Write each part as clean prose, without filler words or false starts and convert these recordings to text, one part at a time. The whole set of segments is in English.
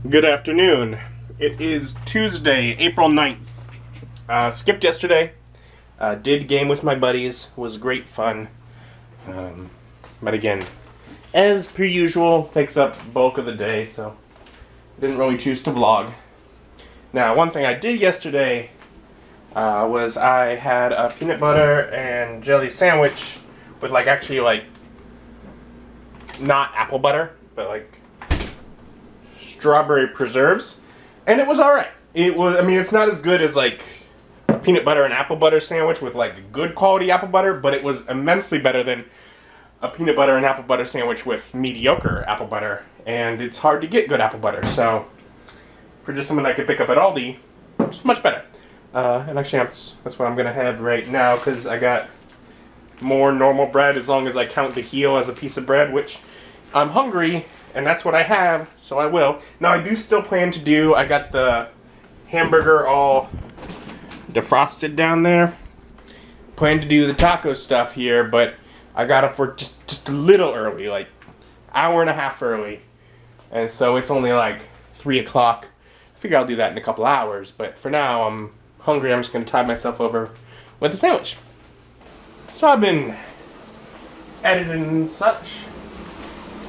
Good afternoon. It is Tuesday, April 9th. Skipped yesterday. Did game with my buddies. Was great fun. But again, as per usual, takes up bulk of the day, so didn't really choose to vlog. Now, one thing I did yesterday was I had a peanut butter and jelly sandwich with actually not apple butter, but strawberry preserves, and it was alright. It's not as good as a peanut butter and apple butter sandwich with good quality apple butter, but it was immensely better than a peanut butter and apple butter sandwich with mediocre apple butter, and it's hard to get good apple butter, so for just something I could pick up at Aldi, it's much better. And actually that's what I'm gonna have right now, because I got more normal bread, as long as I count the heel as a piece of bread, which I'm hungry, and that's what I have, so I will. Now, I do still plan to do, I got the hamburger all defrosted down there. Plan to do the taco stuff here, but I got it for just a little early, hour and a half early. And so it's only 3 o'clock. I figure I'll do that in a couple hours, but for now, I'm hungry. I'm just going to tide myself over with a sandwich. So I've been editing and such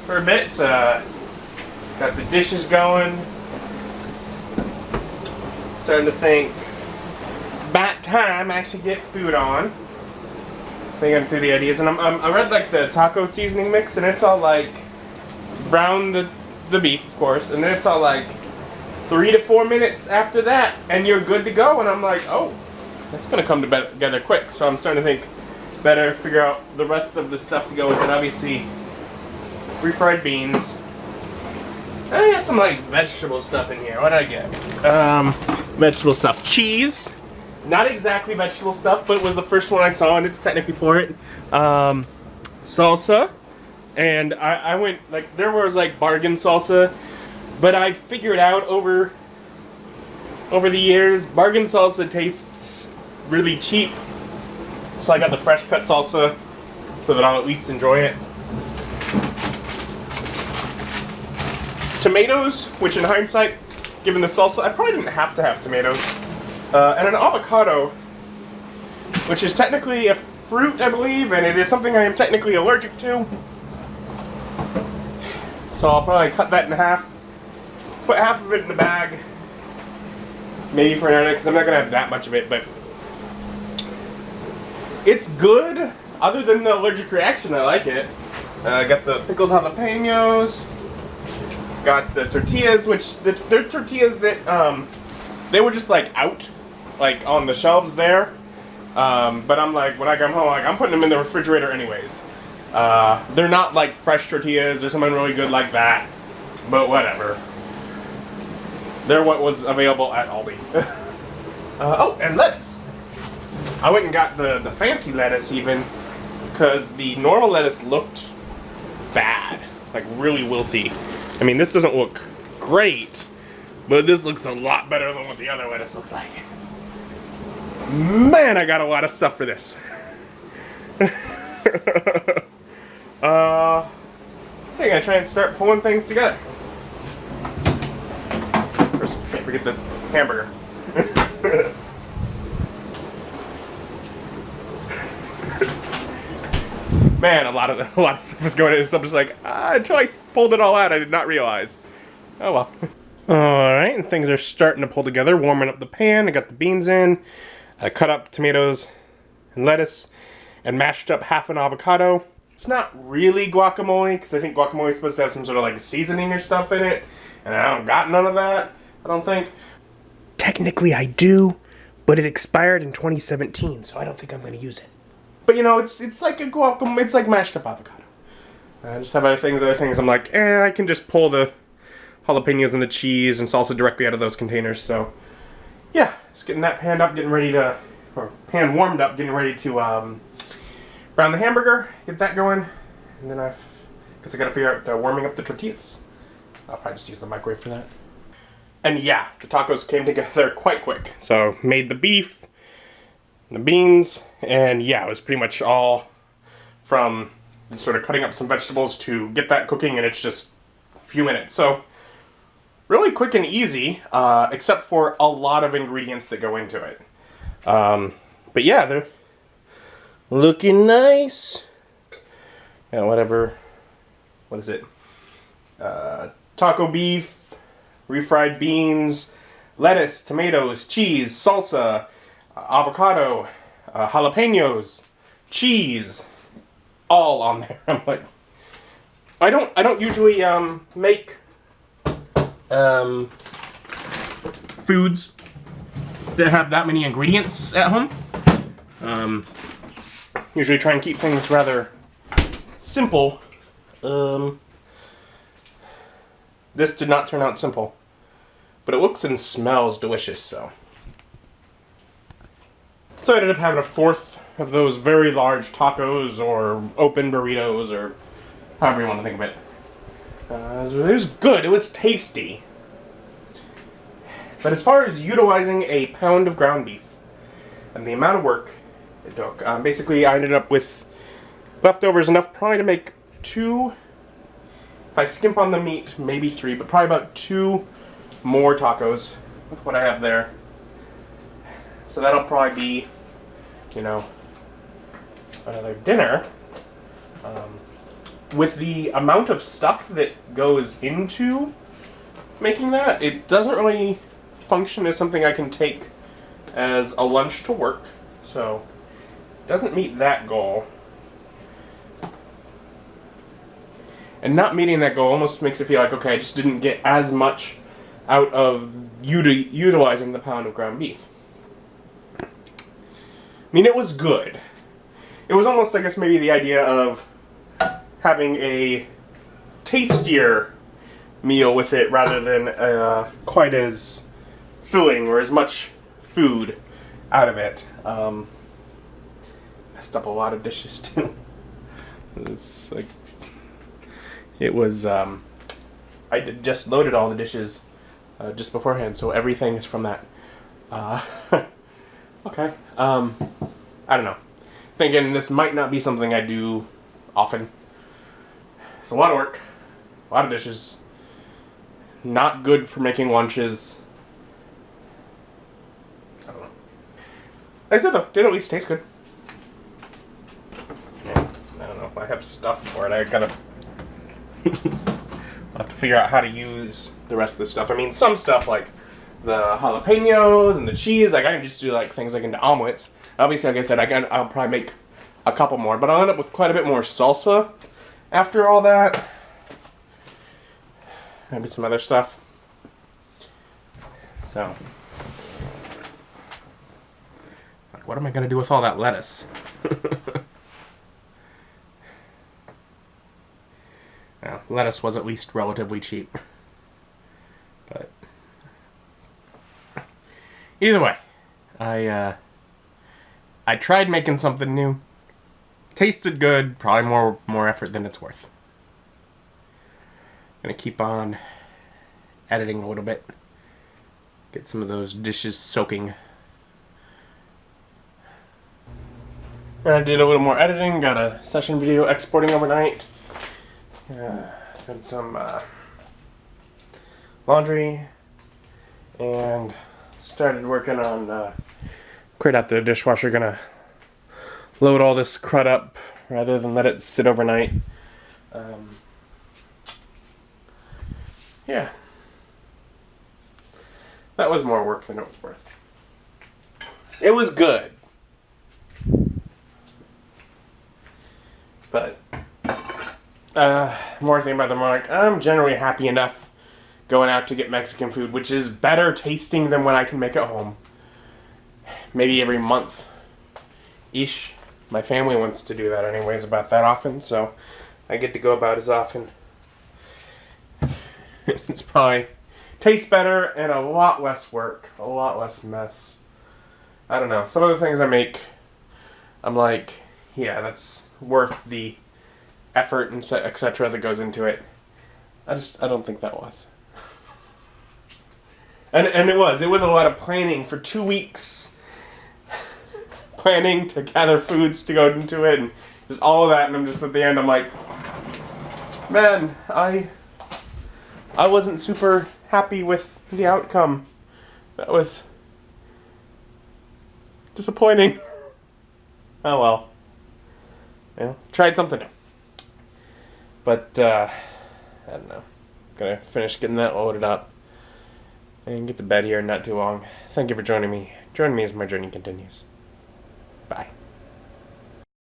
for a bit. Got the dishes going. Starting to think about time I actually get food on. Thinking through the ideas, and I read the taco seasoning mix, and it's all brown the beef, of course, and then it's all 3 to 4 minutes after that, and you're good to go. And I'm like, oh, that's gonna come together quick. So I'm starting to think better figure out the rest of the stuff to go with it. Obviously, refried beans. I got some vegetable stuff in here. What did I get? Vegetable stuff. Cheese. Not exactly vegetable stuff, but it was the first one I saw, and it's technically for it. Salsa. And I went, there was bargain salsa, but I figured out over the years, bargain salsa tastes really cheap. So I got the fresh cut salsa so that I'll at least enjoy it. Tomatoes, which in hindsight, given the salsa, I probably didn't have to have tomatoes. And an avocado, which is technically a fruit, I believe, and it is something I am technically allergic to. So I'll probably cut that in half, put half of it in the bag, maybe for an because I'm not going to have that much of it, but it's good. Other than the allergic reaction, I like it. I got the pickled jalapenos, got the tortillas, which they're tortillas that they were just out on the shelves there, but I'm when I come home, I'm putting them in the refrigerator anyways. They're not fresh tortillas or something really good like that, but whatever. They're what was available at Aldi. Oh, and lettuce. I went and got the fancy lettuce even, because the normal lettuce looked bad, really wilty. I mean, this doesn't look great, but this looks a lot better than what the other lettuce looked like. Man, I got a lot of stuff for this. I think I try and start pulling things together. First, can't forget the hamburger. Man, a lot of stuff was going in, so I'm just until I pulled it all out, I did not realize. Oh well. Alright, and things are starting to pull together, warming up the pan. I got the beans in. I cut up tomatoes and lettuce and mashed up half an avocado. It's not really guacamole, because I think guacamole is supposed to have some sort of seasoning or stuff in it, and I don't got none of that, I don't think. Technically I do, but it expired in 2017, so I don't think I'm going to use it. But it's like a guacamole, it's like mashed up avocado. I just have other things. I'm I can just pull the jalapenos and the cheese and salsa directly out of those containers. So, yeah, just getting that pan warmed up, getting ready to brown the hamburger, get that going, and then I guess I gotta figure out warming up the tortillas. I'll probably just use the microwave for that. And yeah, the tacos came together quite quick. So made the beef, the beans, and yeah, it was pretty much all from sort of cutting up some vegetables to get that cooking, and it's just a few minutes. So really quick and easy, except for a lot of ingredients that go into it. But yeah, they're looking nice. Yeah, whatever. What is it? Taco beef, refried beans, lettuce, tomatoes, cheese, salsa, avocado, jalapenos, cheese, all on there. I'm like, I don't usually make foods that have that many ingredients at home. Usually try and keep things rather simple. This did not turn out simple, but it looks and smells delicious, so. So I ended up having a fourth of those very large tacos or open burritos or however you want to think of it. It was good, it was tasty. But as far as utilizing a pound of ground beef and the amount of work it took, basically I ended up with leftovers enough probably to make 2, if I skimp on the meat, maybe 3, but probably about 2 more tacos with what I have there. So that'll probably be, you know, another dinner. With the amount of stuff that goes into making that, it doesn't really function as something I can take as a lunch to work. So, it doesn't meet that goal. And not meeting that goal almost makes it feel like, okay, I just didn't get as much out of utilizing the pound of ground beef. I mean, it was good. It was almost, I guess, maybe the idea of having a tastier meal with it rather than quite as filling or as much food out of it. Messed up a lot of dishes too. It's like, it was, I just loaded all the dishes just beforehand, so everything is from that. Okay. I don't know. Thinking this might not be something I do often. It's a lot of work, a lot of dishes, not good for making lunches. I don't know. Like I said though, did at least taste good. Yeah, I don't know if I have stuff for it. I gotta I'll have to figure out how to use the rest of this stuff. I mean, some stuff like the jalapenos and the cheese, like I can just do like things like into omelets. Obviously, like I said, I'll probably make a couple more, but I'll end up with quite a bit more salsa after all that. Maybe some other stuff. So, like, what am I gonna do with all that lettuce? Well, lettuce was at least relatively cheap. But either way, I tried making something new. Tasted good, probably more effort than it's worth. Gonna keep on editing a little bit. Get some of those dishes soaking. And I did a little more editing, got a session video exporting overnight. Did some laundry, and started working on cleared out the dishwasher. Gonna load all this crud up rather than let it sit overnight. Yeah, that was more work than it was worth. It was good, but more thinking about the more like, I'm generally happy enough going out to get Mexican food, which is better tasting than when I can make at home. Maybe every month-ish. My family wants to do that anyways about that often, so I get to go about as often. It's probably tastes better and a lot less work, a lot less mess. I don't know. Some of the things I make, I'm like, yeah, that's worth the effort and etc. that goes into it. I don't think that was. And it was a lot of planning for 2 weeks. Planning to gather foods to go into it and just all of that, and I'm just at the end I'm like, man, I wasn't super happy with the outcome. That was disappointing. Oh well. Tried something new. But, I don't know. Gonna finish getting that loaded up. And get to bed here in not too long. Thank you for joining me. Join me as my journey continues.